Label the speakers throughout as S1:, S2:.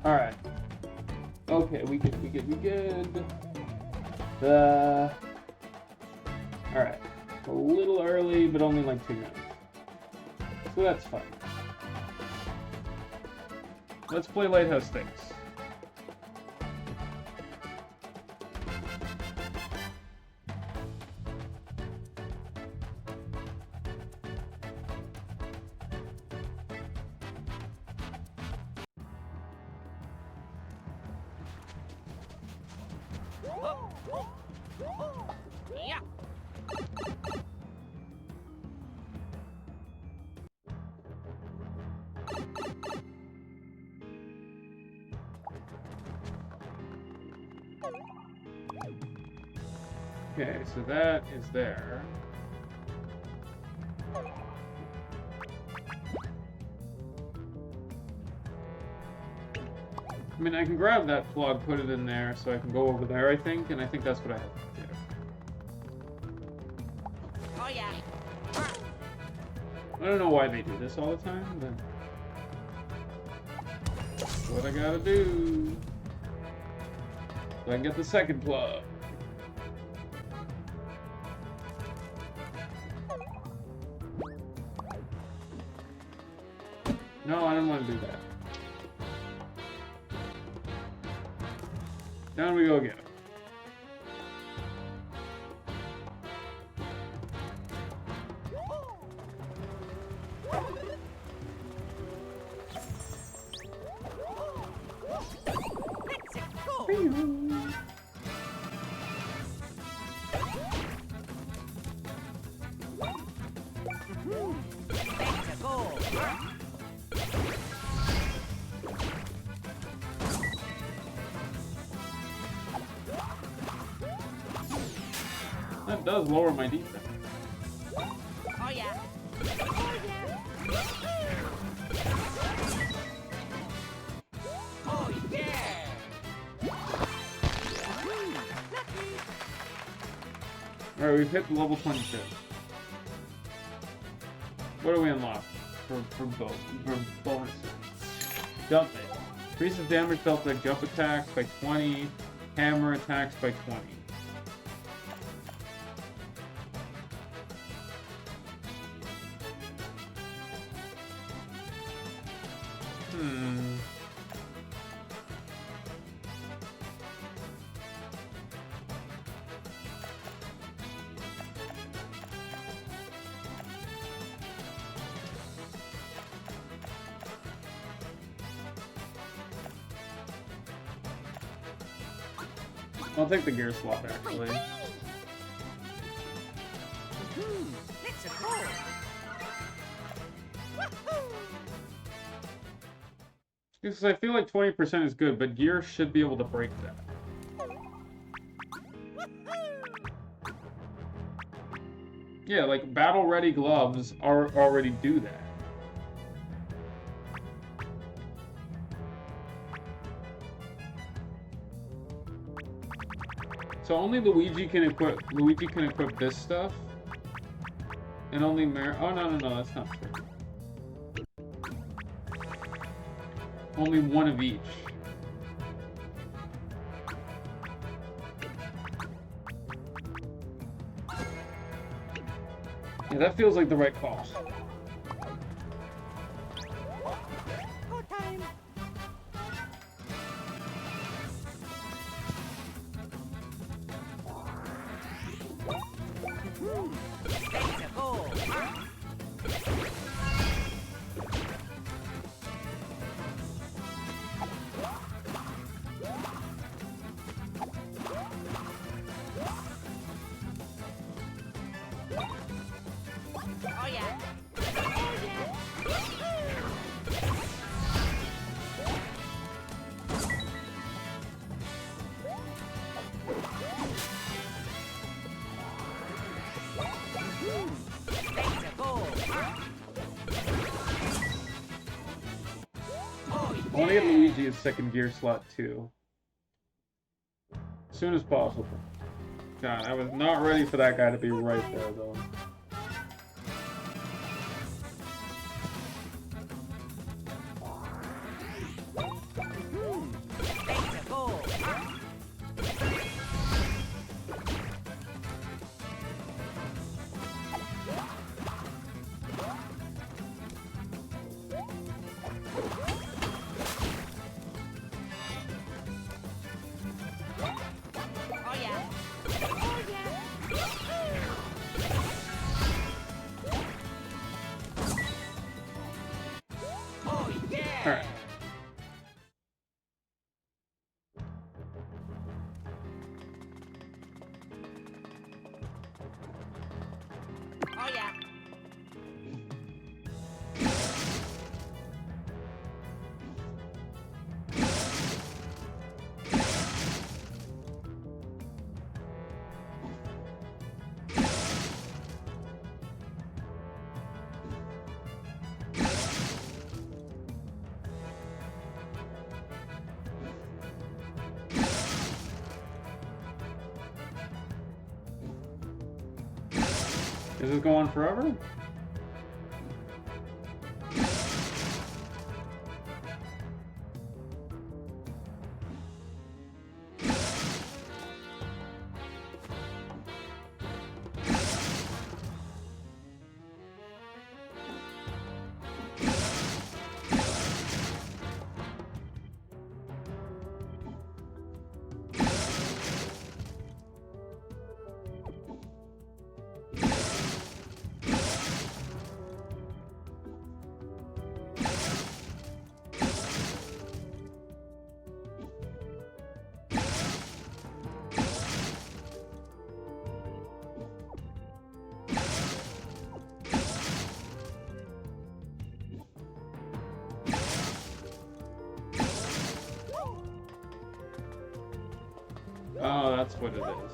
S1: Alright. Okay, we good. Alright. A little early, but only like 2 minutes. So that's fine. Let's play Lighthouse Stakes. Okay, so that is there. I mean, I can grab that plug, put it in there, so I can go over there, I think, and I think that's what I have to do.
S2: Oh yeah.
S1: I don't know why they do this all the time, but that's what I gotta do. So I can get the second plug. No, I don't want to do that. Down we go again. That does lower my defense.
S2: Oh yeah. Oh yeah.
S1: Alright, we've hit the level 22. What do we unlock for bonuses? Jump it. Increases damage dealt by jump attacks by 20, hammer attacks by 20. I'll take the gear slot, actually.
S2: Let's go.
S1: Because I feel like 20% is good, but gear should be able to break that. Yeah, like battle-ready gloves already do that. So only Luigi can equip this stuff, and only oh no, that's not true. Only one of each. Yeah, that feels like the right call.
S2: Go time. Let's go. Oh yeah.
S1: I want to get Luigi his second gear slot too. As soon as possible. God, I was not ready for that guy to be right there though. Does this go on forever? Oh, that's what it is.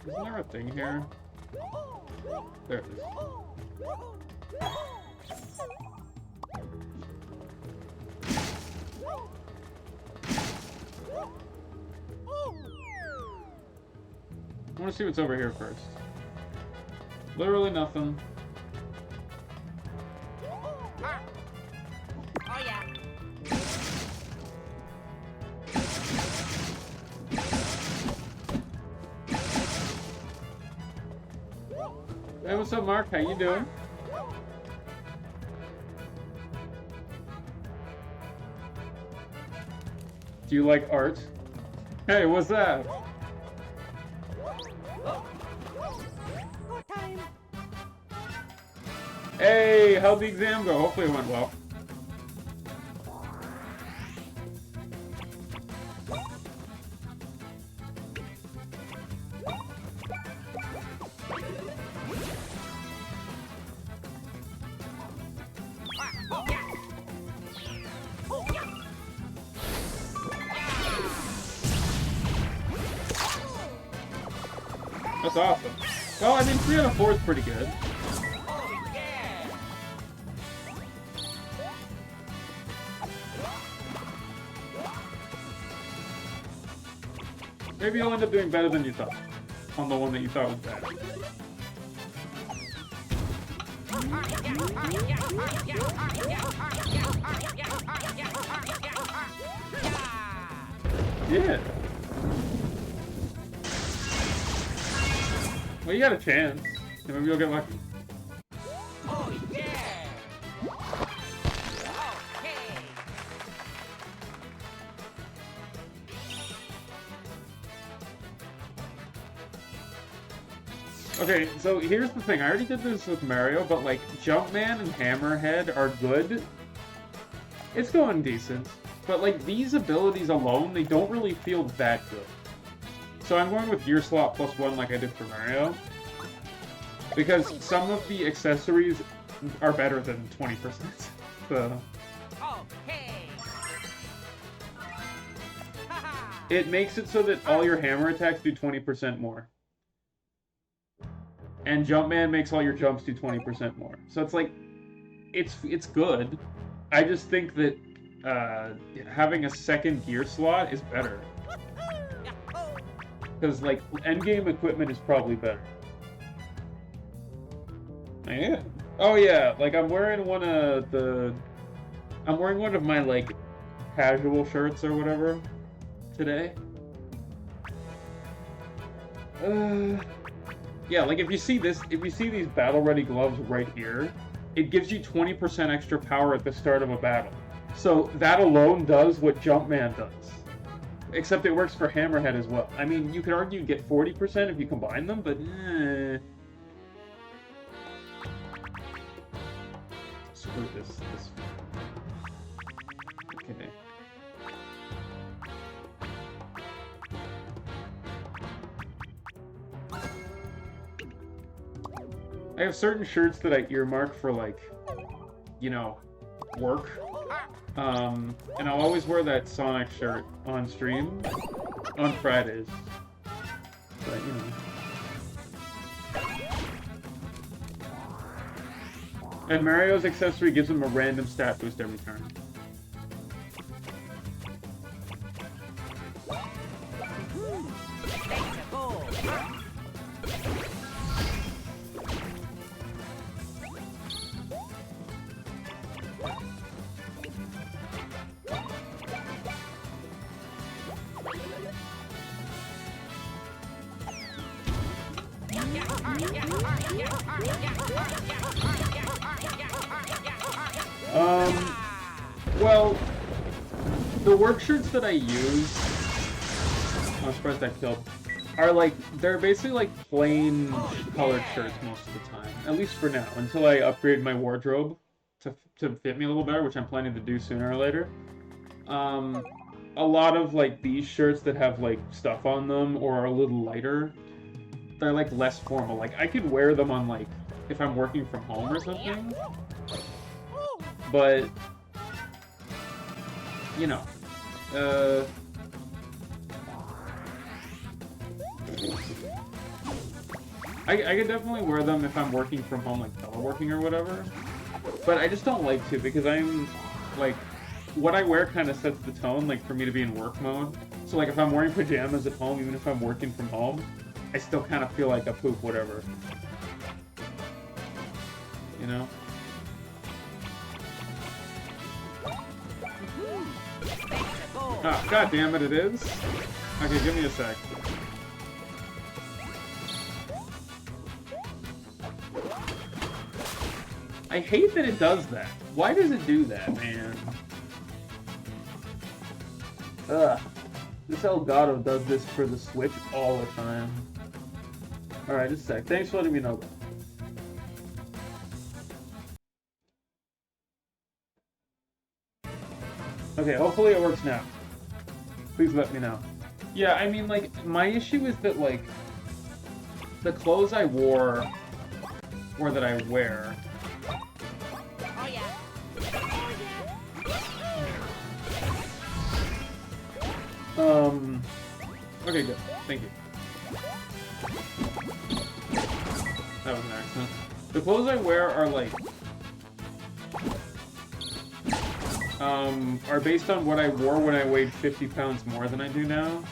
S1: Isn't there a thing here? There it is. I want to see what's over here first. Literally nothing.
S2: Oh yeah.
S1: Hey, what's up, Mark? How you doing? Do you like art? Hey, what's that?
S2: Go time.
S1: Hey, how'd the exam go? Hopefully it went well. That's awesome. Well, I mean, 3 out of 4 is pretty good.
S2: Oh yeah.
S1: Maybe you'll end up doing better than you thought on the one that you thought was bad. Yeah. Well, you got a chance. Maybe you'll get lucky.
S2: Oh yeah.
S1: Okay, so here's the thing. I already did this with Mario, but like Jumpman and Hammerhead are good. It's going decent. But like these abilities alone, they don't really feel that good. So I'm going with Gear Slot +1 like I did for Mario. Because some of the accessories are better than 20%. So
S2: Okay.
S1: it makes it so that all your hammer attacks do 20% more. And Jumpman makes all your jumps do 20% more. So it's like, it's good. I just think that having a second gear slot is better. Because like, endgame equipment is probably better. Yeah. Oh yeah, like I'm wearing one of my like casual shirts or whatever today. Yeah, like if you see these battle ready gloves right here, it gives you 20% extra power at the start of a battle. So that alone does what Jumpman does. Except it works for Hammerhead as well. I mean, you could argue you get 40% if you combine them, but screw this. Okay. I have certain shirts that I earmark for, like, you know, work. And I'll always wear that Sonic shirt on stream on Fridays. But, you know. And Mario's accessory gives him a random stat boost every turn. Well, the work shirts that I use, I'm surprised I killed, are like, they're basically like plain colored shirts most of the time. At least for now, until I upgrade my wardrobe to fit me a little better, which I'm planning to do sooner or later. A lot of like these shirts that have like stuff on them or are a little lighter, they're like less formal. Like I could wear them on like, if I'm working from home or something. But, you know, I could definitely wear them if I'm working from home, like teleworking or whatever. But I just don't like to, because I'm, like, what I wear kind of sets the tone, like, for me to be in work mode. So, like, if I'm wearing pajamas at home, even if I'm working from home, I still kind of feel like a poop whatever. You know? Ah, god damn it, it is? Okay, give me a sec. I hate that it does that. Why does it do that, man? Ugh. This Elgato does this for the Switch all the time. Alright, just a sec. Thanks for letting me know that. Okay, hopefully it works now. Please let me know. Yeah, I mean, like, my issue is that, like, the clothes I wore, or that I wear...
S2: Oh yeah.
S1: Okay, good. Thank you. That was an accident. The clothes I wear are, like... are based on what I wore when I weighed 50 pounds more than I do now.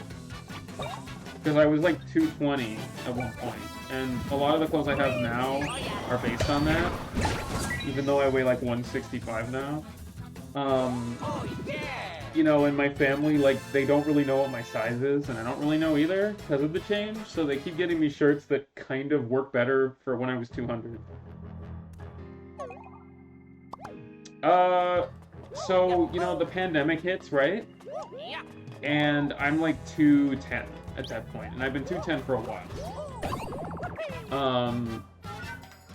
S1: Because I was like 220 at one point, and a lot of the clothes I have now are based on that, even though I weigh like 165 now. You know, in my family, like, they don't really know what my size is, and I don't really know either because of the change, so they keep getting me shirts that kind of work better for when I was 200. So, you know, the pandemic hits, right? And I'm like 210 at that point, and I've been 210 for a while.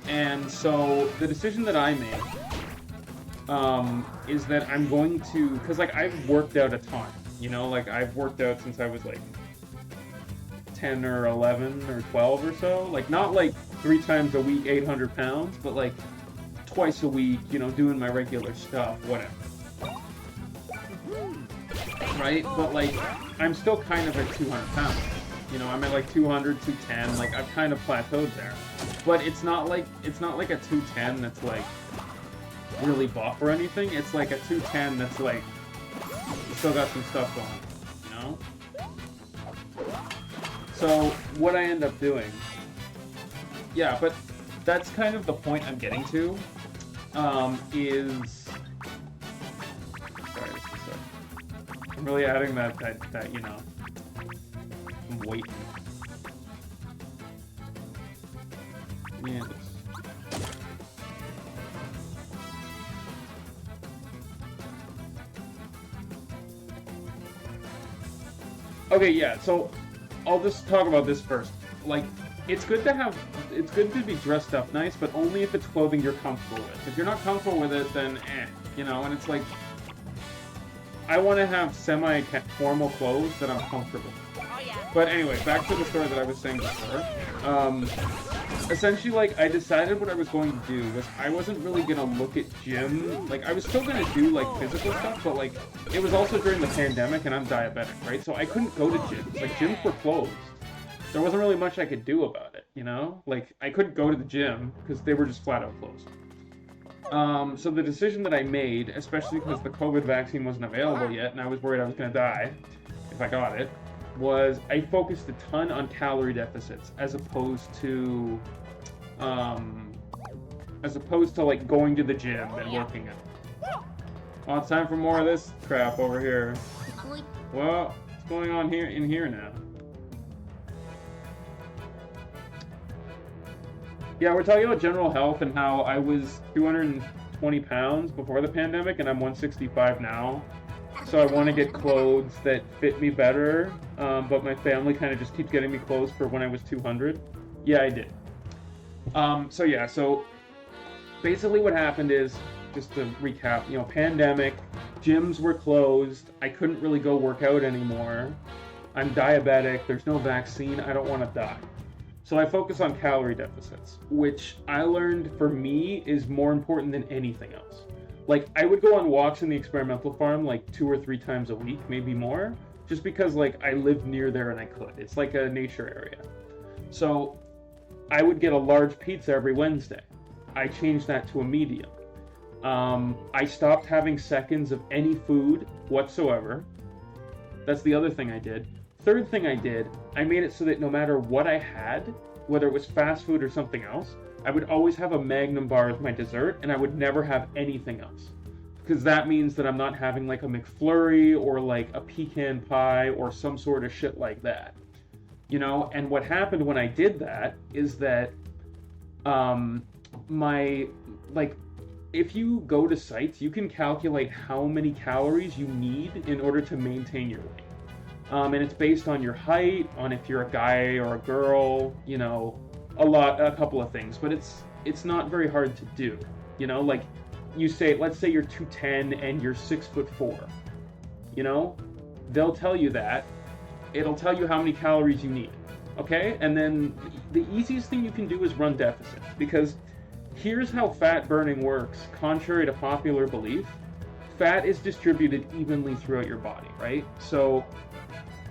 S1: And so the decision that I made, is that I'm going to, because like I've worked out a ton, you know, like I've worked out since I was like 10 or 11 or 12 or so, like not like 3 times a week, 800 pounds, but like twice a week, you know, doing my regular stuff, whatever. Right? But like, I'm still kind of at 200 pounds. You know, I'm at like 200, 210, like I've kind of plateaued there. But it's not like a 210 that's like really buff or anything. It's like a 210 that's like, still got some stuff going, you know? So, what I end up doing, yeah, but that's kind of the point I'm getting to, is, sorry, just a sec. I'm really adding that, you know, I'm waiting. Yeah, okay, yeah, so I'll just talk about this first. Like, it's good to be dressed up nice, but only if it's clothing you're comfortable with. If you're not comfortable with it, then you know, and it's like, I want to have semi-formal clothes that I'm comfortable with. But anyway, back to the story that I was saying before. Essentially, like, I decided what I was going to do was I wasn't really going to look at gym. Like, I was still going to do, like, physical stuff, but, like, it was also during the pandemic, and I'm diabetic, right? So I couldn't go to gyms. Like, gyms were closed. There wasn't really much I could do about it, you know? Like, I couldn't go to the gym because they were just flat out closed. So the decision that I made, especially because the COVID vaccine wasn't available yet, and I was worried I was going to die if I got it, was I focused a ton on calorie deficits as opposed to like going to the gym and working out. Oh, it's time for more of this crap over here. Well, what's going on here now? Yeah, we're talking about general health and how I was 220 pounds before the pandemic, and I'm 165 now. So I want to get clothes that fit me better, but my family kind of just keeps getting me clothes for when I was 200. Yeah, I did. So yeah, so basically what happened is, just to recap, pandemic, gyms were closed, I couldn't really go work out anymore, I'm diabetic, there's no vaccine, I don't want to die. So I focus on calorie deficits, which I learned for me is more important than anything else. Like, I would go on walks in the experimental farm like 2 or 3 times a week, maybe more, just because like I lived near there and I could. It's like a nature area. So I would get a large pizza every Wednesday. I changed that to a medium. I stopped having seconds of any food whatsoever. That's the other thing I did. Third thing I did, I made it so that no matter what I had, whether it was fast food or something else, I would always have a Magnum bar as my dessert, and I would never have anything else. Because that means that I'm not having like a McFlurry or like a pecan pie or some sort of shit like that. And what happened when I did that is that if you go to sites, you can calculate how many calories you need in order to maintain your weight. And it's based on your height, on if you're a guy or a girl, a couple of things, but it's not very hard to do. Like let's say you're 210 and you're 6'4", they'll tell you that. It'll tell you how many calories you need, okay? And then the easiest thing you can do is run deficits, because here's how fat burning works. Contrary to popular belief, fat is distributed evenly throughout your body, right? So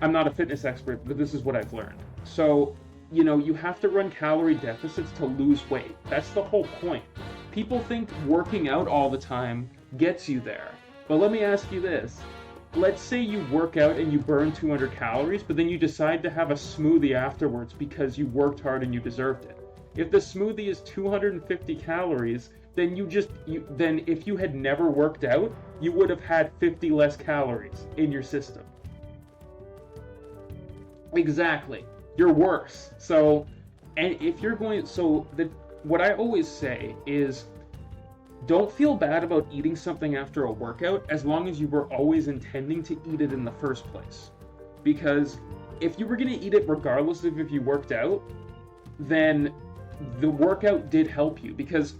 S1: I'm not a fitness expert, but this is what I've learned. So, you have to run calorie deficits to lose weight. That's the whole point. People think working out all the time gets you there. But let me ask you this. Let's say you work out and you burn 200 calories, but then you decide to have a smoothie afterwards because you worked hard and you deserved it. If the smoothie is 250 calories, then then if you had never worked out, you would have had 50 less calories in your system. Exactly. You're worse. So, and if you're going, what I always say is, don't feel bad about eating something after a workout as long as you were always intending to eat it in the first place. Because if you were going to eat it regardless of if you worked out, then the workout did help you, because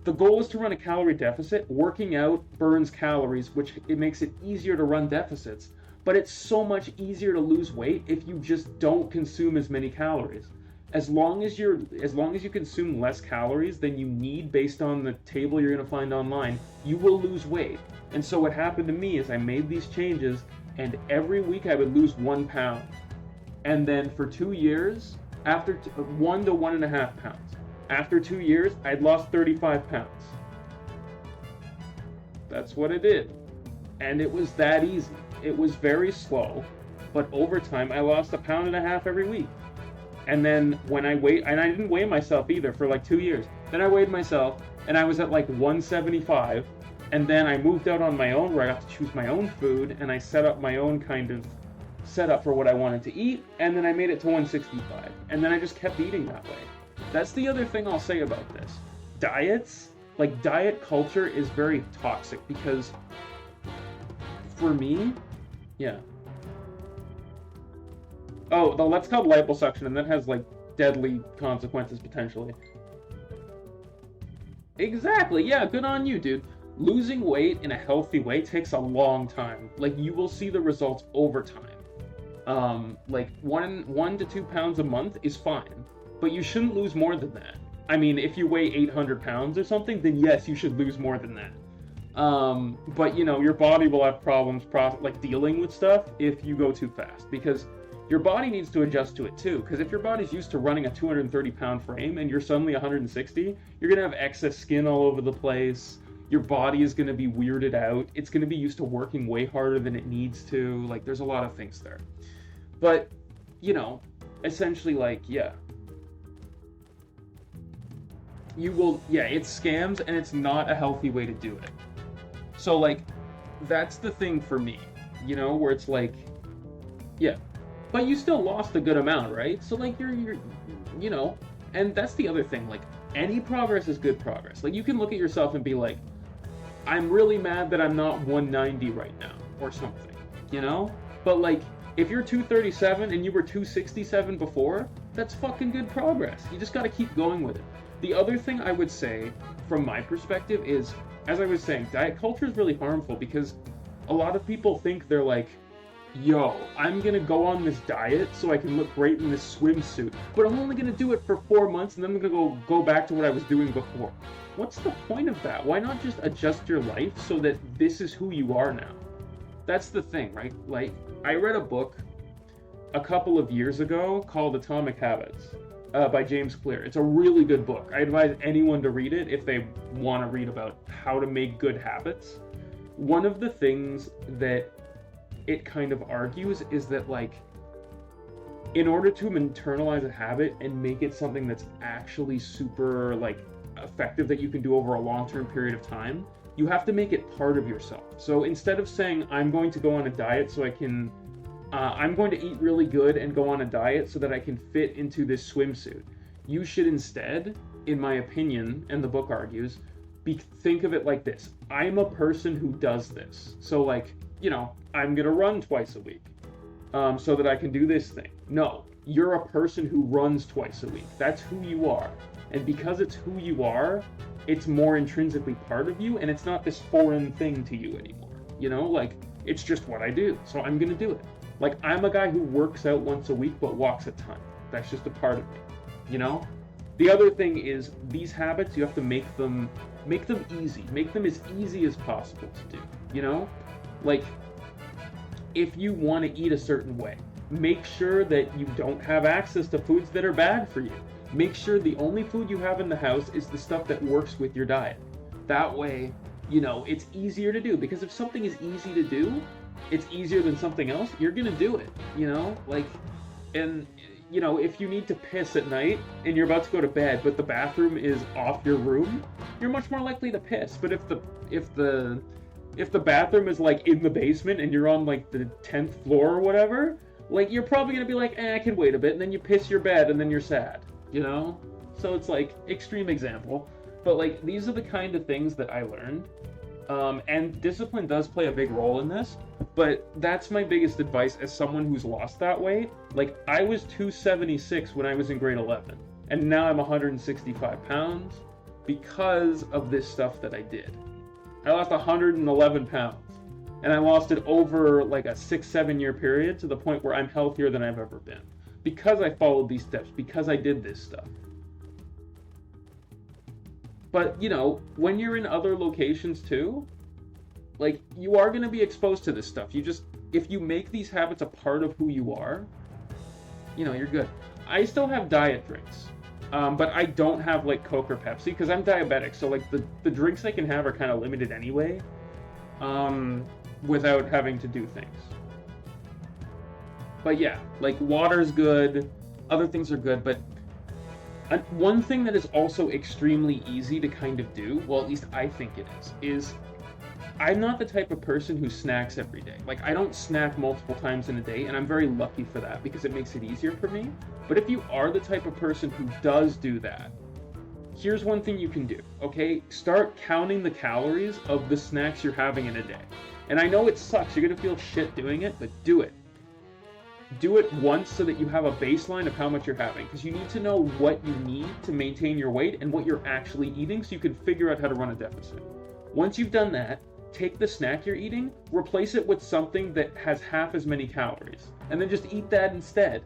S1: the goal is to run a calorie deficit. Working out burns calories, which it makes it easier to run deficits. But it's so much easier to lose weight if you just don't consume as many calories. As long as you consume less calories than you need based on the table you're going to find online, you will lose weight. And so what happened to me is I made these changes, and every week I would lose 1 pound. And then for 2 years, after 1 to 1.5 pounds. After 2 years, I'd lost 35 pounds. That's what it did. And it was that easy. It was very slow, but over time I lost 1.5 pounds every week. And then when I didn't weigh myself either for like 2 years. Then I weighed myself and I was at like 175, and then I moved out on my own where I got to choose my own food, and I set up my own kind of setup for what I wanted to eat, and then I made it to 165, and then I just kept eating that way. That's the other thing I'll say about this. Diet culture is very toxic, because for me, yeah. Oh, that's called liposuction, and that has, like, deadly consequences, potentially. Exactly, yeah, good on you, dude. Losing weight in a healthy way takes a long time. Like, you will see the results over time. Like, 1 to 2 pounds a month is fine, but you shouldn't lose more than that. I mean, if you weigh 800 pounds or something, then yes, you should lose more than that. But, your body will have problems, dealing with stuff if you go too fast, because your body needs to adjust to it too, because if your body's used to running a 230-pound frame and you're suddenly 160, you're going to have excess skin all over the place, your body is going to be weirded out, it's going to be used to working way harder than it needs to, like, there's a lot of things there. But, essentially, it's scams, and it's not a healthy way to do it. So, that's the thing for me, where it's but you still lost a good amount, right? So, you're And that's the other thing, like, any progress is good progress. Like, you can look at yourself and be like, I'm really mad that I'm not 190 right now, or something, you know? But, like, if you're 237 and you were 267 before, that's fucking good progress. You just gotta keep going with it. The other thing I would say, from my perspective, is, as I was saying, diet culture is really harmful because a lot of people think they're like, yo, I'm gonna go on this diet so I can look great in this swimsuit, but I'm only gonna do it for 4 months and then I'm gonna go back to what I was doing before. What's the point of that? Why not just adjust your life so that this is who you are now? That's the thing, right? Like, I read a book a couple of years ago called Atomic Habits by James Clear. It's a really good book. I advise anyone to read it if they want to read about how to make good habits. One of the things that it kind of argues is that, like, in order to internalize a habit and make it something that's actually super, like, effective that you can do over a long-term period of time, you have to make it part of yourself. So instead of saying, I'm going to go on a diet so I can I'm going to eat really good and go on a diet so that I can fit into this swimsuit, you should instead, in my opinion, and the book argues, think of it like this. I'm a person who does this. So, like, you know, I'm going to run twice a week so that I can do this thing. No, you're a person who runs twice a week. That's who you are. And because it's who you are, it's more intrinsically part of you, and it's not this foreign thing to you anymore. You know, like, it's just what I do, so I'm going to do it. Like, I'm a guy who works out once a week but walks a ton. That's just a part of me, you know? The other thing is, these habits, you have to make them easy. Make them as easy as possible to do, you know? Like, if you want to eat a certain way, make sure that you don't have access to foods that are bad for you. Make sure the only food you have in the house is the stuff that works with your diet. That way, you know, it's easier to do. Because if something is easy to do, it's easier than something else, you're gonna do it, you know? Like, and, you know, if you need to piss at night and you're about to go to bed, but the bathroom is off your room, you're much more likely to piss. But if the bathroom is, like, in the basement and you're on, like, the 10th floor or whatever, like, you're probably gonna be like, I can wait a bit, and then you piss your bed and then you're sad, you know? So it's, like, extreme example. But, like, these are the kind of things that I learned. And discipline does play a big role in this, but that's my biggest advice as someone who's lost that weight. Like, I was 276 when I was in grade 11, and now I'm 165 pounds because of this stuff that I did. I lost 111 pounds, and I lost it over, like, a 6-7 year period to the point where I'm healthier than I've ever been. Because I followed these steps, because I did this stuff. But, you know, when you're in other locations too, like, you are going to be exposed to this stuff. You just, if you make these habits a part of who you are, you know, you're good. I still have diet drinks, but I don't have, like, Coke or Pepsi because I'm diabetic. So, like, the drinks I can have are kind of limited anyway, without having to do things. But yeah, like, water's good, other things are good, but one thing that is also extremely easy to kind of do, well, at least I think it is I'm not the type of person who snacks every day. Like, I don't snack multiple times in a day, and I'm very lucky for that because it makes it easier for me. But if you are the type of person who does do that, here's one thing you can do, okay? Start counting the calories of the snacks you're having in a day. And I know it sucks, you're gonna feel shit doing it, but do it. Do it once so that you have a baseline of how much you're having, because you need to know what you need to maintain your weight and what you're actually eating so you can figure out how to run a deficit. Once you've done that, take the snack you're eating, replace it with something that has half as many calories, and then just eat that instead.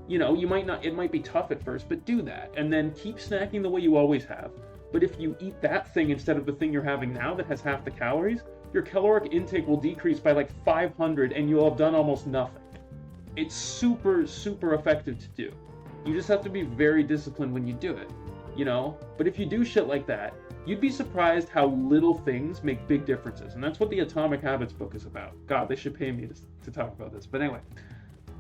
S1: You know, it might be tough at first, but do that, and then keep snacking the way you always have. But if you eat that thing instead of the thing you're having now that has half the calories, your caloric intake will decrease by like 500 and you'll have done almost nothing. It's super, super effective to do. You just have to be very disciplined when you do it, you know? But if you do shit like that, you'd be surprised how little things make big differences. And that's what the Atomic Habits book is about. God, they should pay me to talk about this. But anyway,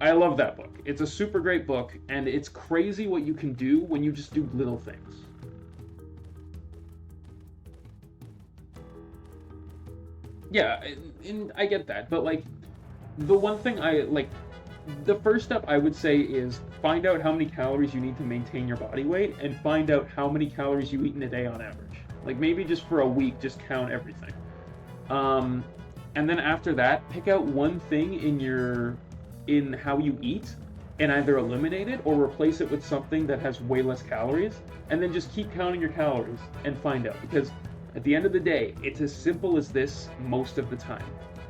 S1: I love that book. It's a super great book, and it's crazy what you can do when you just do little things. Yeah, and I get that, but, like, the one thing the first step I would say is find out how many calories you need to maintain your body weight, and find out how many calories you eat in a day on average. Like maybe just for a week, just count everything. And then after that, pick out one thing in how you eat and either eliminate it or replace it with something that has way less calories, and then just keep counting your calories and find out. Because at the end of the day, it's as simple as this most of the time.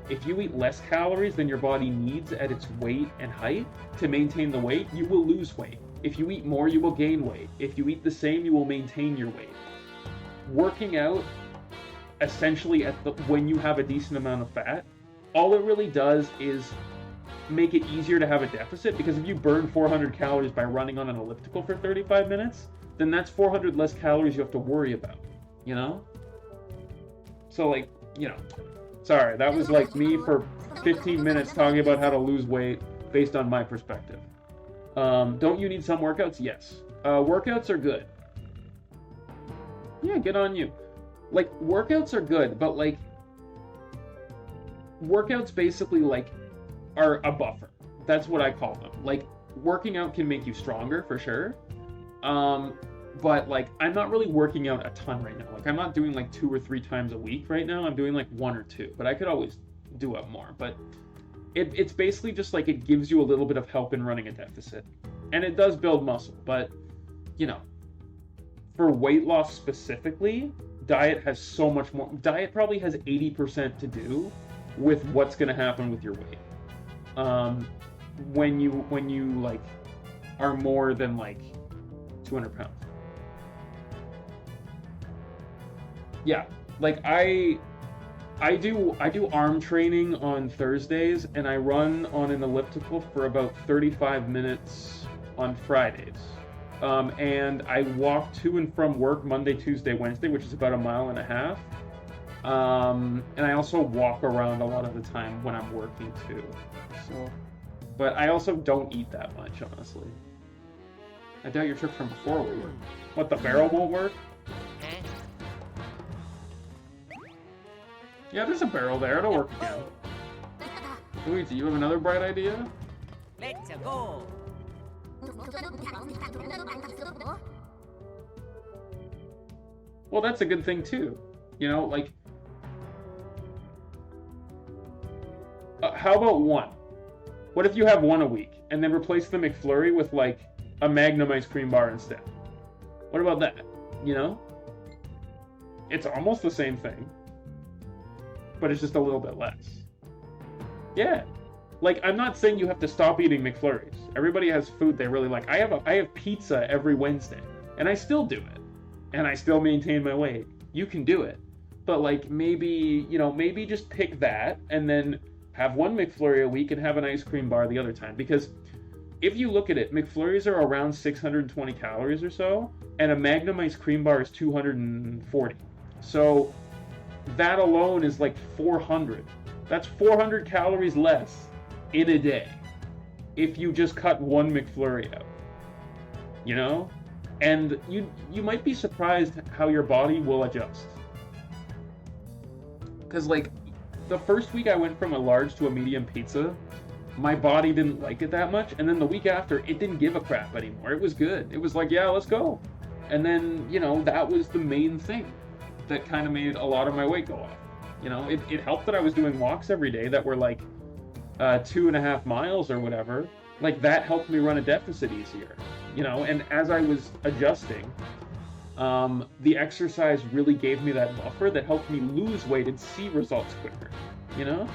S1: If you eat less calories than your body needs at its weight and height to maintain the weight, you will lose weight. If you eat more, you will gain weight. If you eat the same, you will maintain your weight. Working out essentially when you have a decent amount of fat, all it really does is make it easier to have a deficit, because if you burn 400 calories by running on an elliptical for 35 minutes, then that's 400 less calories you have to worry about, you know? So like, you know, sorry, that was like me for 15 minutes talking about how to lose weight based on my perspective. Don't you need some workouts? Yes. Workouts are good. Yeah, good on you. Like, workouts are good, but like, workouts basically like are a buffer. That's what I call them. Like, working out can make you stronger for sure. But like, I'm not really working out a ton right now. Like, I'm not doing like 2 or 3 times a week right now. I'm doing like 1 or 2, but I could always do it more. But it's basically just like, it gives you a little bit of help in running a deficit, and it does build muscle. But you know, for weight loss specifically, diet has so much more. Diet probably has 80% to do with what's going to happen with your weight. When you like are more than like 200 pounds. Yeah, like I do arm training on Thursdays, and I run on an elliptical for about 35 minutes on Fridays. And I walk to and from work Monday, Tuesday, Wednesday, which is about 1.5 miles. And I also walk around a lot of the time when I'm working too. So, but I also don't eat that much, honestly. I doubt your trick from before will work. What, the barrel won't work? Yeah, there's a barrel there. It'll work again. Luigi, you have another bright idea?
S2: Let's go.
S1: Well, that's a good thing too. You know, like, how about one? What if you have one a week and then replace the McFlurry with like a Magnum ice cream bar instead? What about that? You know? It's almost the same thing, but it's just a little bit less. Yeah. Like, I'm not saying you have to stop eating McFlurries. Everybody has food they really like. I have pizza every Wednesday, and I still do it. And I still maintain my weight. You can do it. But like, maybe just pick that and then have one McFlurry a week and have an ice cream bar the other time. Because if you look at it, McFlurries are around 620 calories or so, and a Magnum ice cream bar is 240. So that alone is like 400. That's 400 calories less in a day if you just cut one McFlurry out. You know? And you might be surprised how your body will adjust. Because like, the first week I went from a large to a medium pizza, my body didn't like it that much, and then the week after, it didn't give a crap anymore. It was good. It was like, yeah, let's go. And then, you know, that was the main thing that kind of made a lot of my weight go off. You know, it helped that I was doing walks every day that were like 2.5 miles or whatever. Like, that helped me run a deficit easier. You know, and as I was adjusting, the exercise really gave me that buffer that helped me lose weight and see results quicker, you know?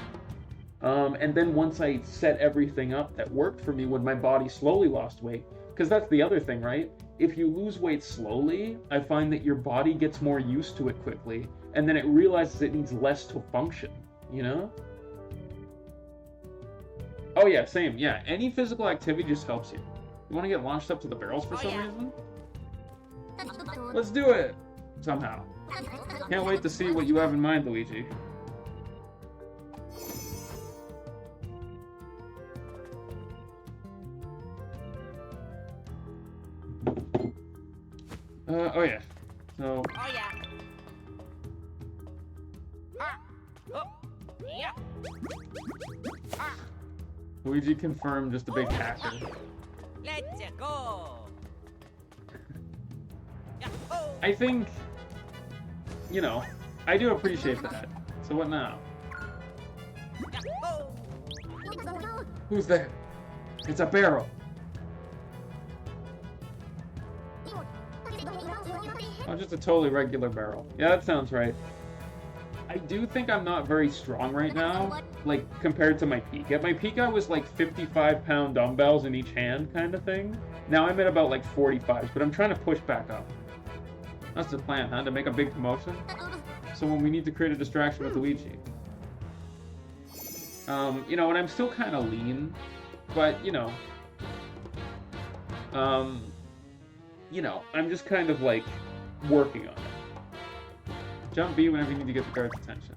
S1: And then once I set everything up that worked for me when my body slowly lost weight, because that's the other thing, right? If you lose weight slowly, I find that your body gets more used to it quickly, and then it realizes it needs less to function, you know? Oh yeah, same, yeah. Any physical activity just helps you. You want to get launched up to the barrels for some reason? Let's do it! Somehow. Can't wait to see what you have in mind, Luigi. Oh yeah. So...
S2: Oh yeah. Ah. Oh. Yeah. Ah.
S1: Luigi confirmed, just a big hacker.
S2: Let's go. Yahoo!
S1: I think, you know, I do appreciate that. So what now?
S2: Yahoo!
S1: Who's there? It's a barrel. Oh, just a totally regular barrel. Yeah, that sounds right. I do think I'm not very strong right now, like, compared to my peak. At my peak, I was like 55-pound dumbbells in each hand kind of thing. Now I'm at about like 45s, but I'm trying to push back up. That's the plan, huh? To make a big commotion? So when we need to create a distraction with Luigi. You know, and I'm still kind of lean, but, you know, I'm just kind of like working on it. Jump B whenever you need to get the guard's attention.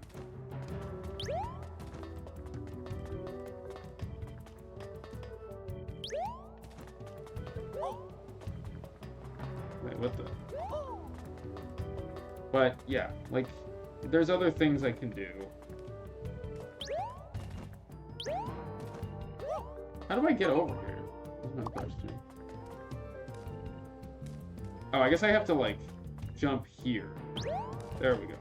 S1: Wait, what the? But, yeah, like, there's other things I can do. How do I get over here? That's my question. Oh, I guess I have to, like, jump here. There we go.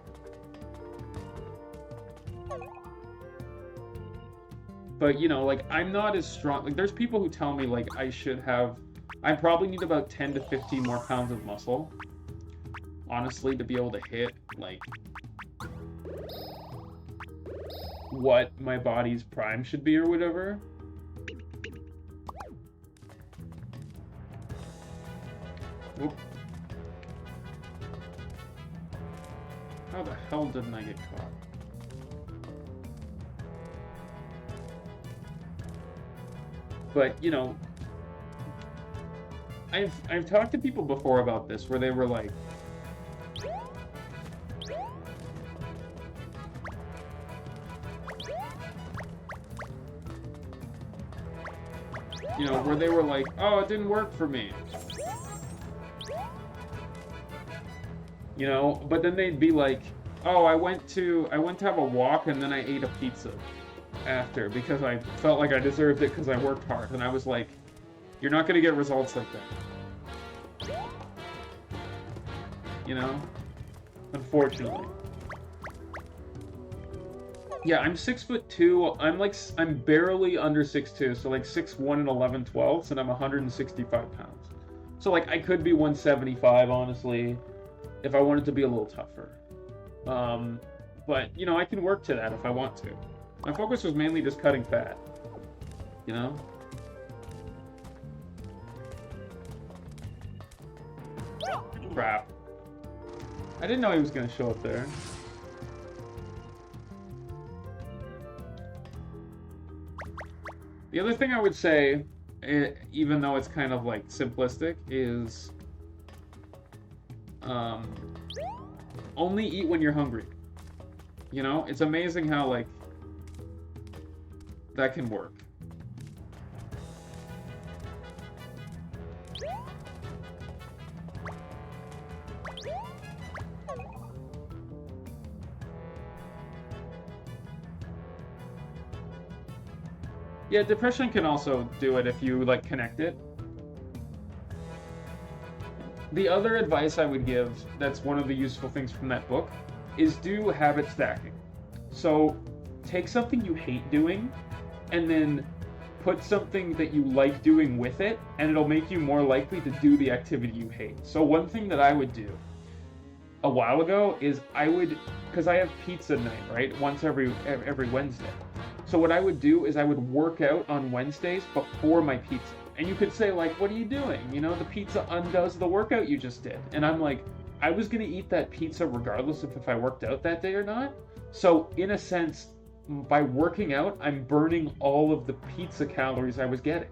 S1: But, you know, like, I'm not as strong. Like, there's people who tell me, like, I probably need about 10 to 15 more pounds of muscle, honestly, to be able to hit, like, what my body's prime should be or whatever. Whoop. How the hell didn't I get caught? But, you know, I've talked to people before about this where they were like, you know, where they were like, oh, it didn't work for me. You know, but then they'd be like, oh, I went to have a walk and then I ate a pizza after because I felt like I deserved it because I worked hard. And I was like, you're not going to get results like that. You know? Unfortunately. Yeah, I'm 6'2". I'm barely under 6'2", so like 6'1" and 11/12", and I'm 165 pounds. So like I could be 175, honestly, if I wanted to be a little tougher. But, you know, I can work to that if I want to. My focus was mainly just cutting fat. You know? Crap. I didn't know he was going to show up there. The other thing I would say, even though it's kind of like simplistic, is only eat when you're hungry. You know, it's amazing how like that can work. Yeah, depression can also do it if you like connect it. The other advice I would give, that's one of the useful things from that book, is do habit stacking. So take something you hate doing and then put something that you like doing with it, and it'll make you more likely to do the activity you hate. So one thing that I would do a while ago is because I have pizza night, right? Once every Wednesday. So what I would do is I would work out on Wednesdays before my pizza. And you could say, like, what are you doing? You know, the pizza undoes the workout you just did. And I'm like, I was going to eat that pizza regardless of if I worked out that day or not. So in a sense, by working out, I'm burning all of the pizza calories I was getting.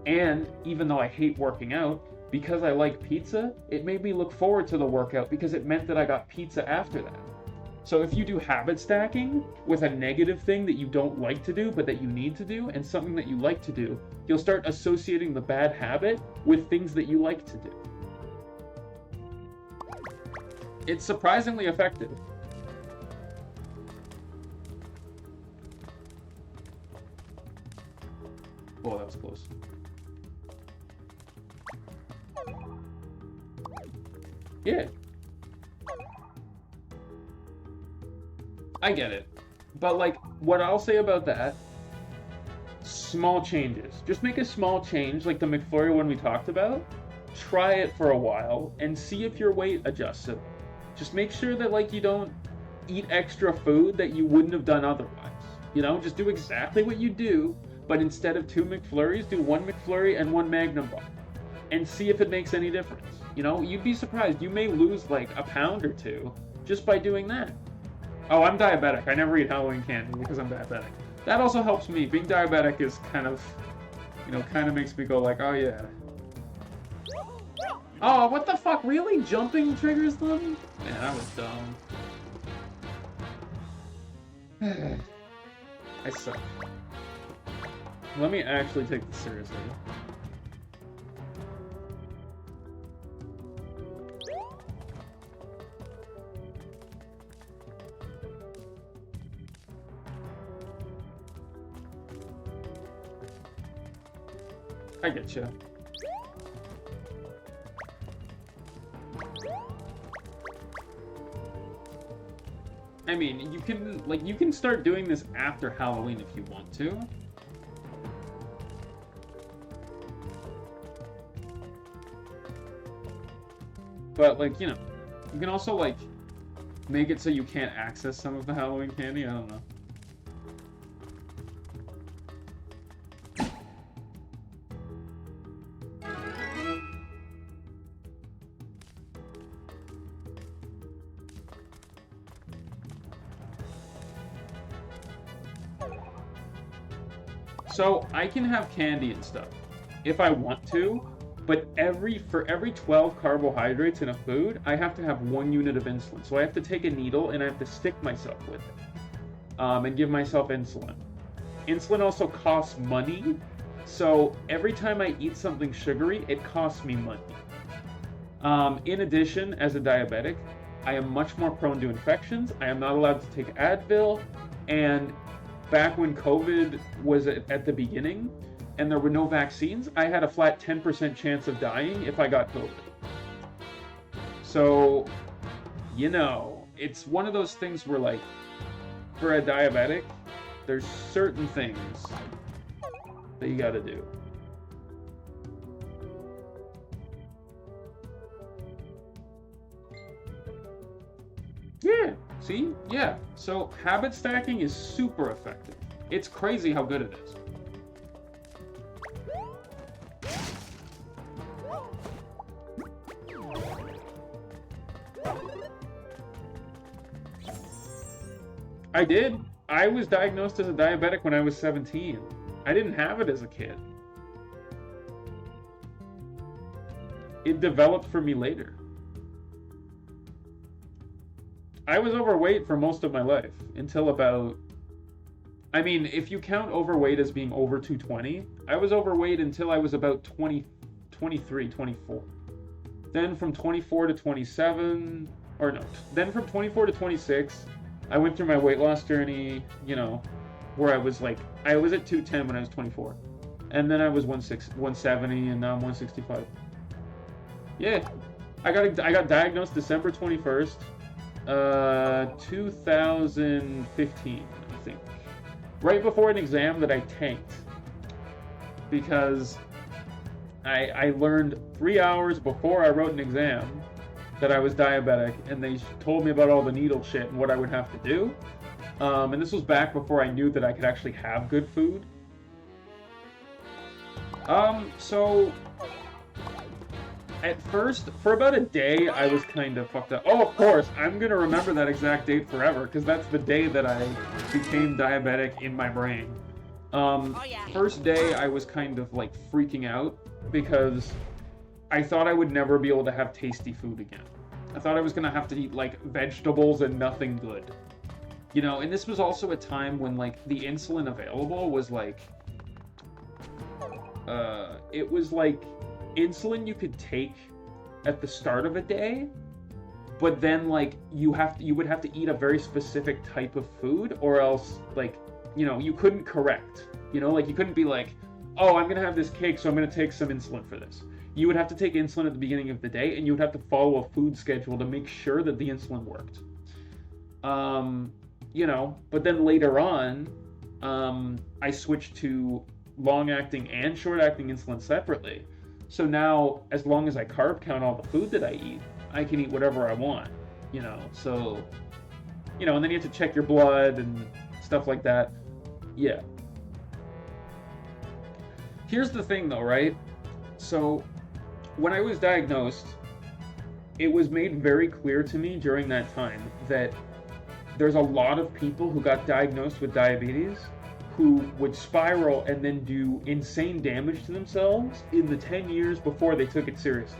S1: And even though I hate working out, because I like pizza, it made me look forward to the workout because it meant that I got pizza after that. So if you do habit stacking with a negative thing that you don't like to do but that you need to do, and something that you like to do, you'll start associating the bad habit with things that you like to do. It's surprisingly effective. Yeah. I get it. But, like, what I'll say about that, small changes. Just make a small change, like the McFlurry one we talked about. Try it for a while and see if your weight adjusts it. Just make sure that, like, you don't eat extra food that you wouldn't have done otherwise. You know, just do exactly what you do, but instead of 2 McFlurries, do 1 McFlurry and 1 Magnum bar. And see if it makes any difference. You know, you'd be surprised. You may lose, like, a pound or 2 just by doing that. Oh, I'm diabetic. I never eat Halloween candy because I'm diabetic. That also helps me. Being diabetic is kind of, you know, kind of makes me go like, oh yeah. Oh, what the fuck? Really? Jumping triggers them? Man, that was dumb. I suck. Let me actually take this seriously. I get you. I mean, you can start doing this after Halloween if you want to. But, like, you know, you can also, like, make it so you can't access some of the Halloween candy. I don't know. So, I can have candy and stuff, if I want to, but for every 12 carbohydrates in a food, I have to have 1 unit of insulin. So I have to take a needle and I have to stick myself with it, and give myself insulin. Insulin also costs money, so every time I eat something sugary, it costs me money. In addition, as a diabetic, I am much more prone to infections. I am not allowed to take Advil, and back when COVID was at the beginning and there were no vaccines, I had a flat 10% chance of dying if I got COVID. So, you know, it's one of those things where, like, for a diabetic, there's certain things that you gotta do. Yeah. See? Yeah. So habit stacking is super effective. It's crazy how good it is. I did. I was diagnosed as a diabetic when I was 17. I didn't have it as a kid. It developed for me later. I was overweight for most of my life, until about... I mean, if you count overweight as being over 220, I was overweight until I was about 23, 24. Then from 24 to 27... Or no, then from 24 to 26, I went through my weight loss journey, you know, where I was like... I was at 210 when I was 24. And then I was 170, and now I'm 165. Yeah. I got diagnosed December 21st. 2015, I think. Right before an exam that I tanked. Because I learned 3 hours before I wrote an exam that I was diabetic, and they told me about all the needle shit and what I would have to do. And this was back before I knew that I could actually have good food. So... At first, for about a day, I was kind of fucked up. Oh, of course, I'm going to remember that exact date forever, because that's the day that I became diabetic in my brain. First day, I was kind of, like, freaking out, because I thought I would never be able to have tasty food again. I thought I was going to have to eat, like, vegetables and nothing good. You know, and this was also a time when, like, the insulin available was, like... it was, like... insulin you could take at the start of a day, but then, like, you would have to eat a very specific type of food, or else, like, you know, you couldn't correct. You know, like, you couldn't be like, oh, I'm gonna have this cake, so I'm gonna take some insulin for this. you would have to take insulin at the beginning of the day, and you would have to follow a food schedule to make sure that the insulin worked. You know, but then later on, I switched to long-acting and short-acting insulin separately. So now, as long as I carb count all the food that I eat, I can eat whatever I want, you know. So, you know, and then you have to check your blood and stuff like that. Yeah. Here's the thing, though, right? So, when I was diagnosed, it was made very clear to me during that time that there's a lot of people who got diagnosed with diabetes who would spiral and then do insane damage to themselves in the 10 years before they took it seriously.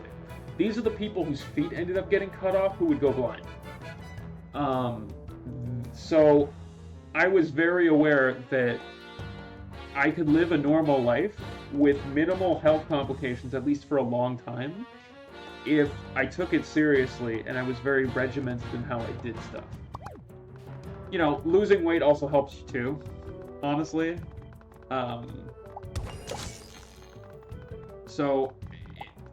S1: These are the people whose feet ended up getting cut off who would go blind. So I was very aware that I could live a normal life with minimal health complications, at least for a long time, if I took it seriously and I was very regimented in how I did stuff. You know, losing weight also helps you too, honestly. So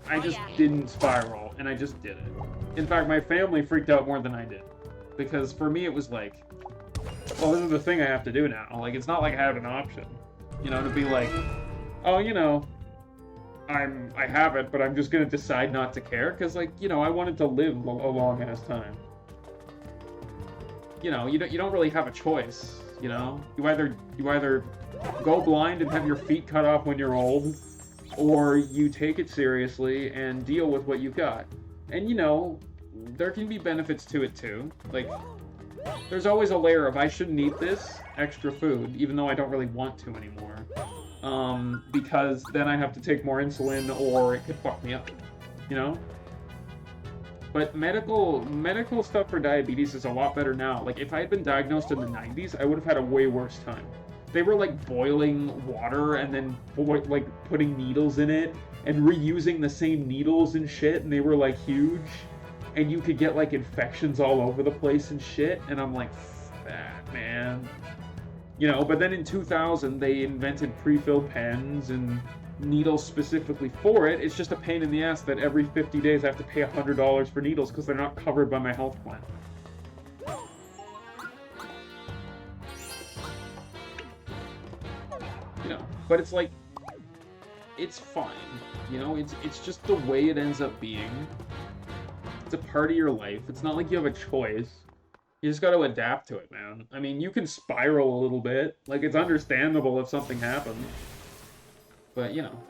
S1: I just didn't spiral, and I just did it. In fact, my family freaked out more than I did, because for me it was like, well, this is the thing I have to do now. Like, it's not like I have an option, you know, to be like, oh, you know, I have it, but I'm just gonna decide not to care, because, like, you know, I wanted to live a long ass time. You know, you don't really have a choice, you know? You either go blind and have your feet cut off when you're old, or you take it seriously and deal with what you've got. And, you know, there can be benefits to it too. Like, there's always a layer of I shouldn't eat this extra food, even though I don't really want to anymore. Because then I have to take more insulin, or it could fuck me up, you know? But medical stuff for diabetes is a lot better now. Like, if I had been diagnosed in the 90s, I would have had a way worse time. They were, like, boiling water and then, like, putting needles in it and reusing the same needles and shit, and they were, like, huge. And you could get, like, infections all over the place and shit, and I'm like, that, man. You know, but then in 2000, they invented pre-filled pens and needles specifically for it. It's just a pain in the ass that every 50 days I have to pay $100 for needles because they're not covered by my health plan. You know, but it's like, it's fine. You know, it's just the way it ends up being. It's a part of your life. It's not like you have a choice. You just got to adapt to it, man. I mean, you can spiral a little bit. Like, it's understandable if something happens. But, you know,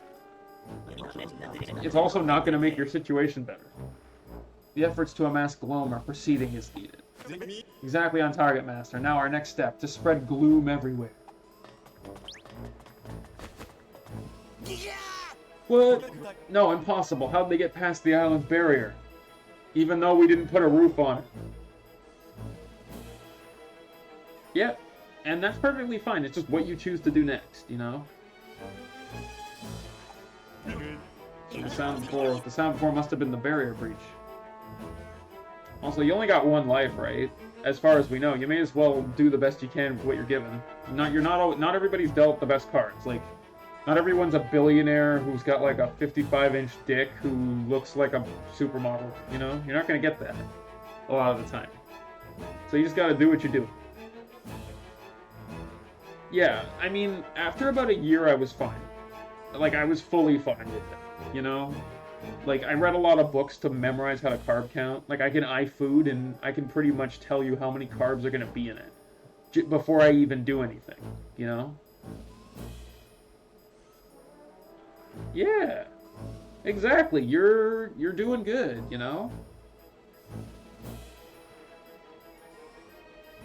S1: it's also not going to make your situation better. The efforts to amass gloom are proceeding as needed. Exactly on target, Master. Now our next step, to spread gloom everywhere. What? No, impossible. How'd they get past the island's barrier? Even though we didn't put a roof on it. Yep, and that's perfectly fine. It's just what you choose to do next, you know? So the sound before must have been the barrier breach. Also, you only got one life, right? As far as we know, you may as well do the best you can with what you're given. Not everybody's dealt the best cards. Like, not everyone's a billionaire who's got like a 55-inch dick who looks like a supermodel. You know, you're not gonna get that a lot of the time. So you just gotta do what you do. Yeah, I mean, after about a year, I was fine. Like, I was fully fine with it, you know? Like, I read a lot of books to memorize how to carb count. Like, I can eye food, and I can pretty much tell you how many carbs are going to be in it before I even do anything, you know? Yeah, exactly. You're doing good, you know?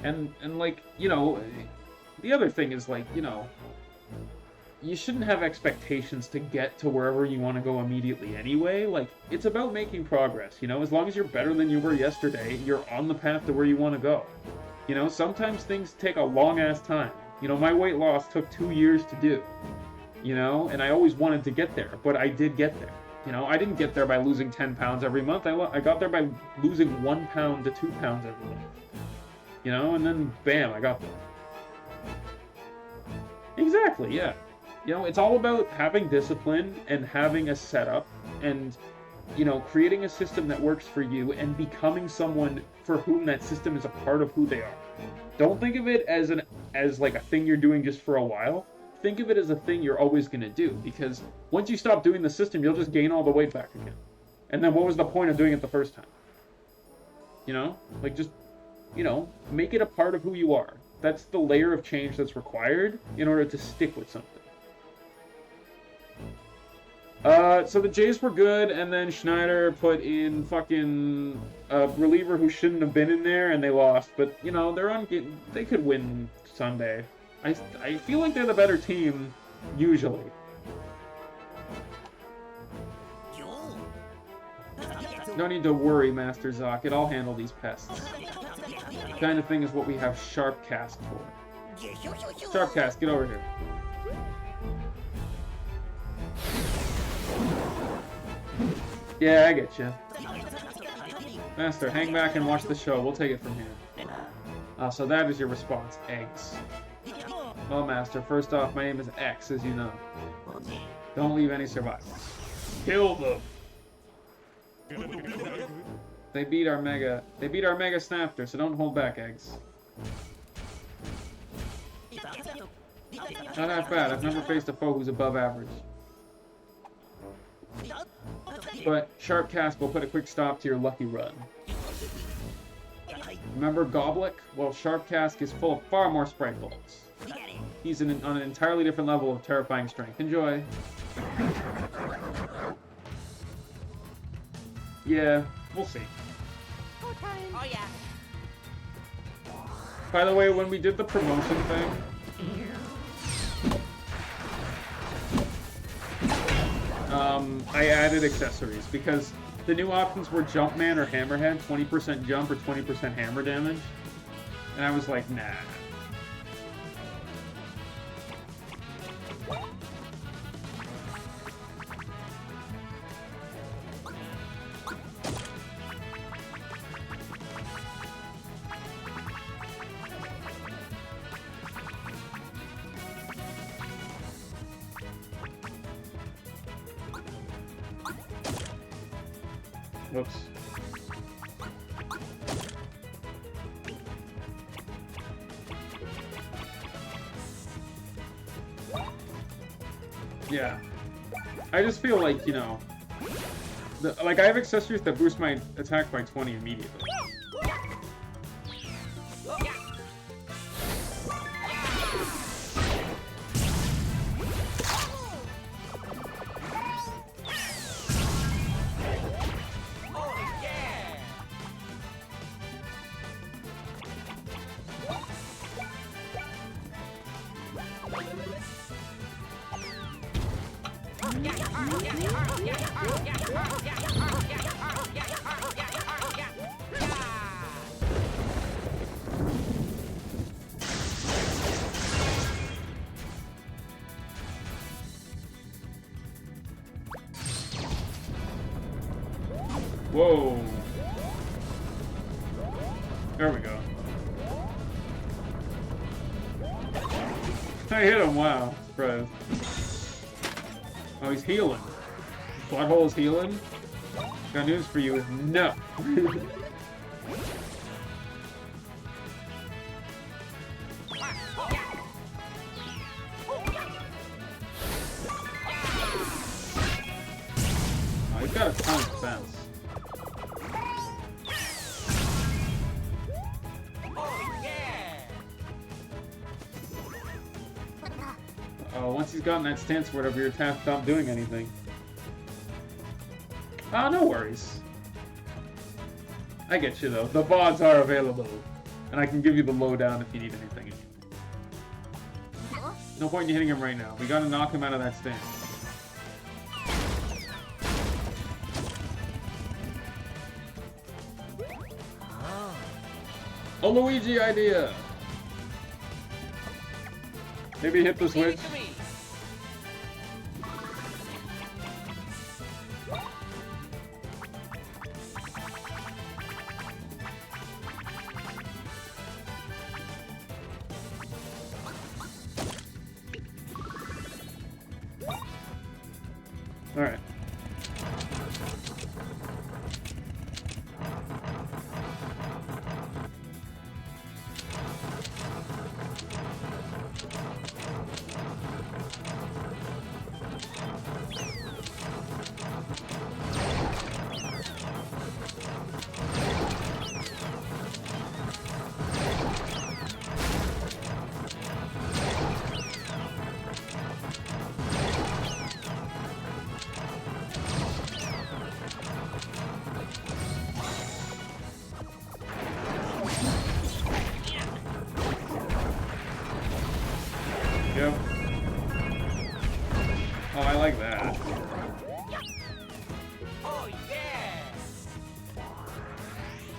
S1: And like, you know, the other thing is, like, you know, you shouldn't have expectations to get to wherever you want to go immediately anyway. Like, it's about making progress, you know? As long as you're better than you were yesterday, you're on the path to where you want to go. You know, sometimes things take a long-ass time. You know, my weight loss took 2 years to do, you know? And I always wanted to get there, but I did get there. You know, I didn't get there by losing 10 pounds every month. I got there by losing 1 pound to 2 pounds every month. You know, and then, bam, I got there. Exactly, yeah. You know, it's all about having discipline and having a setup and you know, creating a system that works for you and becoming someone for whom that system is a part of who they are. Don't think of it as like a thing you're doing just for a while. Think of it as a thing you're always going to do, because once you stop doing the system, you'll just gain all the weight back again. And then what was the point of doing it the first time? You know? Like, just, you know, make it a part of who you are. That's the layer of change that's required in order to stick with something. So the Jays were good, and then Schneider put in fucking a reliever who shouldn't have been in there, and they lost. But, you know, they could win Sunday. I feel like they're the better team, usually. No need to worry, Master Zocket. I'll handle these pests. Kind of thing is what we have Sharpcast for. Sharpcast, get over here. Yeah, I get you. Master, hang back and watch the show. We'll take it from here. So that is your response. Eggs. Well, Master, first off, my name is X, as you know. Don't leave any survivors. Kill them! They beat our Mega Snapter, so don't hold back, Eggs. Not that bad. I've never faced a foe who's above average. But Sharpcast will put a quick stop to your lucky run. Remember Goblik? Well, Sharpcast is full of far more sprite bullets. He's on an entirely different level of terrifying strength. Enjoy. Yeah, we'll see.
S2: Oh yeah.
S1: By the way, when we did the promotion thing, I added accessories because the new options were Jumpman or Hammerhead, 20% jump or 20% hammer damage. And I was like, nah. Whoops. Yeah. I just feel like, you know, like I have accessories that boost my attack by 20 immediately. Whoa. There we go. I hit him, wow. Surprised. Oh, he's healing. Butthole is healing? Got news for you. No. Oh, he's got a ton of defense. Oh, once he's gotten that stance or whatever, your attack stopped doing anything. Oh, no worries. I get you, though. The VODs are available. And I can give you the lowdown if you need anything. No point in hitting him right now. We gotta knock him out of that stance. A Luigi idea! Maybe hit the switch. Alright.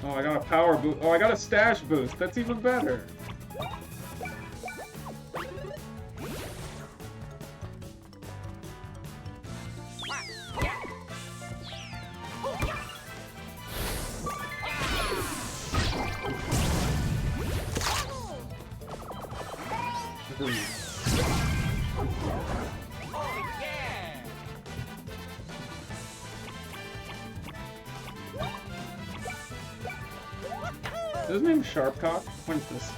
S1: Oh, I got a power boost. Oh, I got a stash boost. That's even better. Is his name Sharpcock? What is this?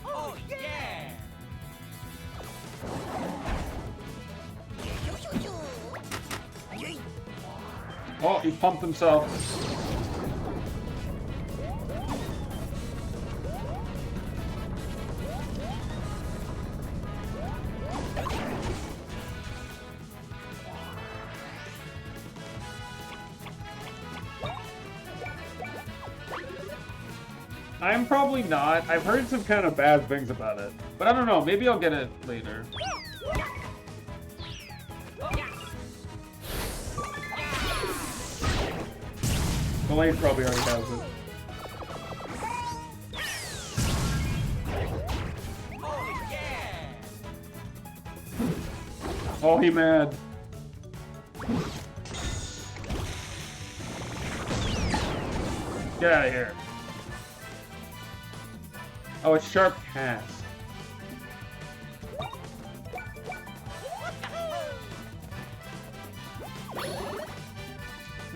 S2: Oh yeah!
S1: Oh, he pumped himself. I'm probably not. I've heard some kind of bad things about it. But I don't know. Maybe I'll get it later. Blade probably already has it. Oh, he mad. Get out of here. Oh, it's Sharp Cast.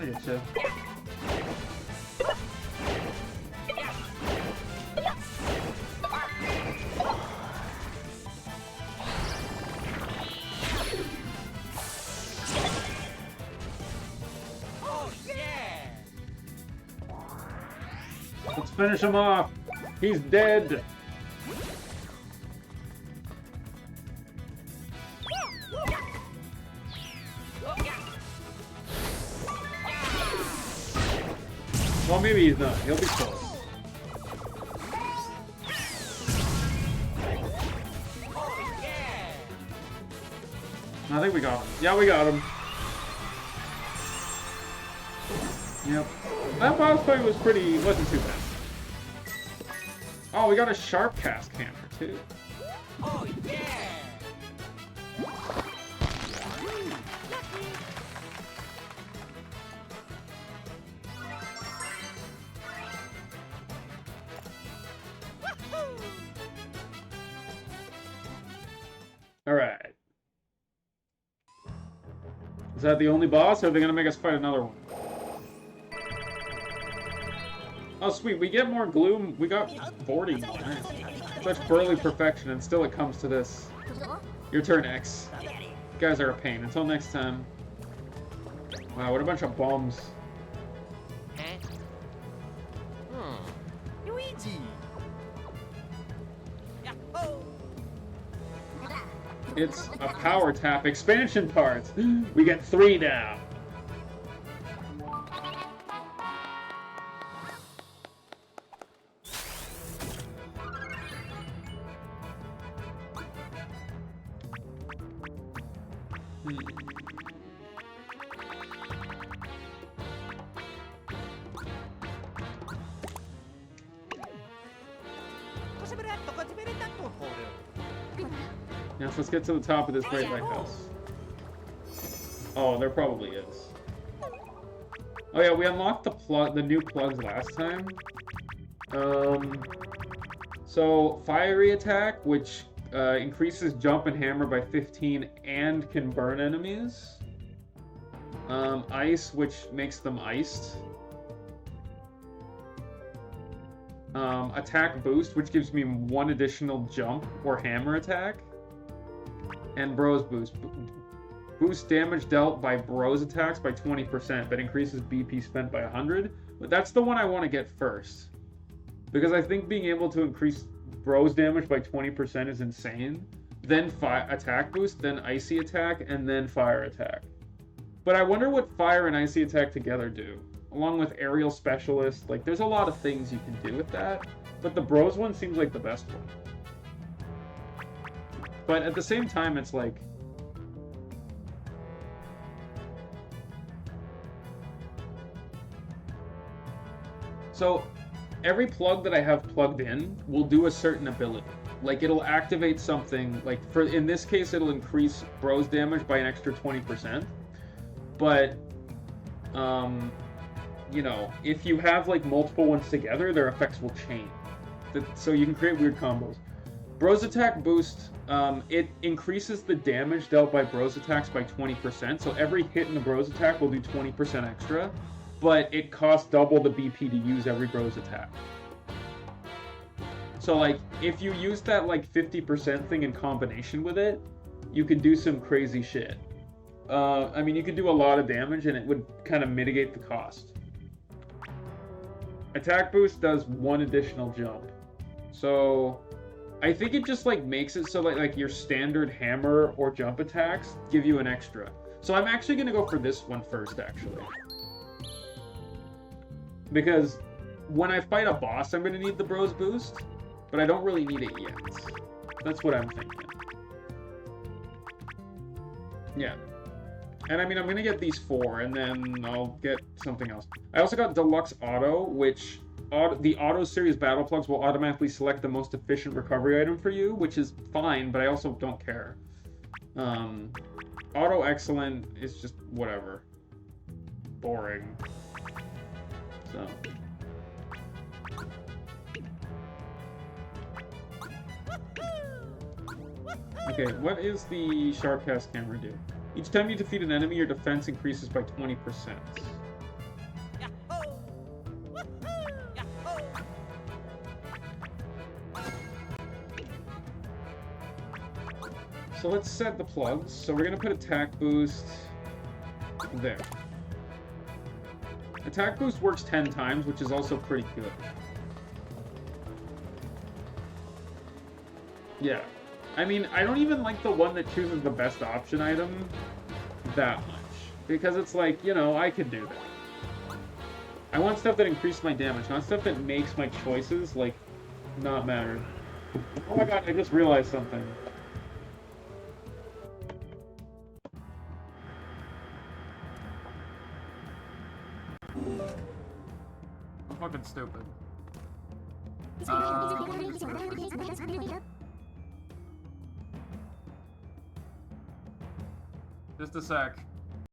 S1: I get you.
S2: Oh yeah!
S1: Let's finish him off. He's dead. Well, maybe he's not. He'll be close. I think we got him. Yeah, we got him. Yep. That boss fight was wasn't too bad. Oh, we got a Sharp Cast hammer, too.
S2: Oh yeah!
S1: Alright. Is that the only boss, or are they gonna make us fight another one? Oh, sweet, we get more gloom. We got 40. Nice. Such burly perfection, and still it comes to this. Your turn, X. You guys are a pain. Until next time. Wow, what a bunch of bums.
S2: Luigi! Yahoo!
S1: It's a power tap expansion part. We get 3 now. Yes, let's get to the top of this great lighthouse. Oh, there probably is. Oh yeah, we unlocked the new plugs last time. So fiery attack, which increases jump and hammer by 15 and can burn enemies. Ice, which makes them iced. Attack boost, which gives me 1 additional jump or hammer attack. And Bros boost. Boost damage dealt by Bros attacks by 20%, but increases BP spent by 100. But that's the one I want to get first. Because I think being able to increase Bros damage by 20% is insane. Then attack boost, then icy attack, and then fire attack. But I wonder what fire and icy attack together do. Along with aerial specialist, like there's a lot of things you can do with that. But the bros one seems like the best one. But at the same time, it's like... So, every plug that I have plugged in will do a certain ability. Like, it'll activate something, like, in this case, it'll increase bros damage by an extra 20%. But, you know, if you have, like, multiple ones together, their effects will change. So you can create weird combos. Bros attack boost, it increases the damage dealt by bros attacks by 20%, so every hit in the bros attack will do 20% extra, but it costs double the BP to use every bros attack. So, like, if you use that, like, 50% thing in combination with it, you could do some crazy shit. I mean, you could do a lot of damage, and it would kind of mitigate the cost. Attack boost does 1 additional jump. So, I think it just, like, makes it so that, like, your standard hammer or jump attacks give you an extra. So I'm actually going to go for this one first, actually. Because when I fight a boss, I'm going to need the bros boost, but I don't really need it yet. That's what I'm thinking. Yeah. And I mean, I'm going to get these 4, and then I'll get something else. I also got Deluxe Auto, which... the Auto Series Battle Plugs will automatically select the most efficient recovery item for you, which is fine, but I also don't care. Auto Excellent is just whatever. Boring. So. Okay, what is the Sharpcast camera do? Each time you defeat an enemy, your defense increases by 20%. So let's set the plugs. So we're going to put attack boost there. Attack boost works 10 times, which is also pretty good. Yeah. I mean, I don't even like the one that chooses the best option item that much. Because it's like, you know, I could do that. I want stuff that increases my damage, not stuff that makes my choices, like, not matter. Oh my god, I just realized something. I'm fucking stupid. Just a sec.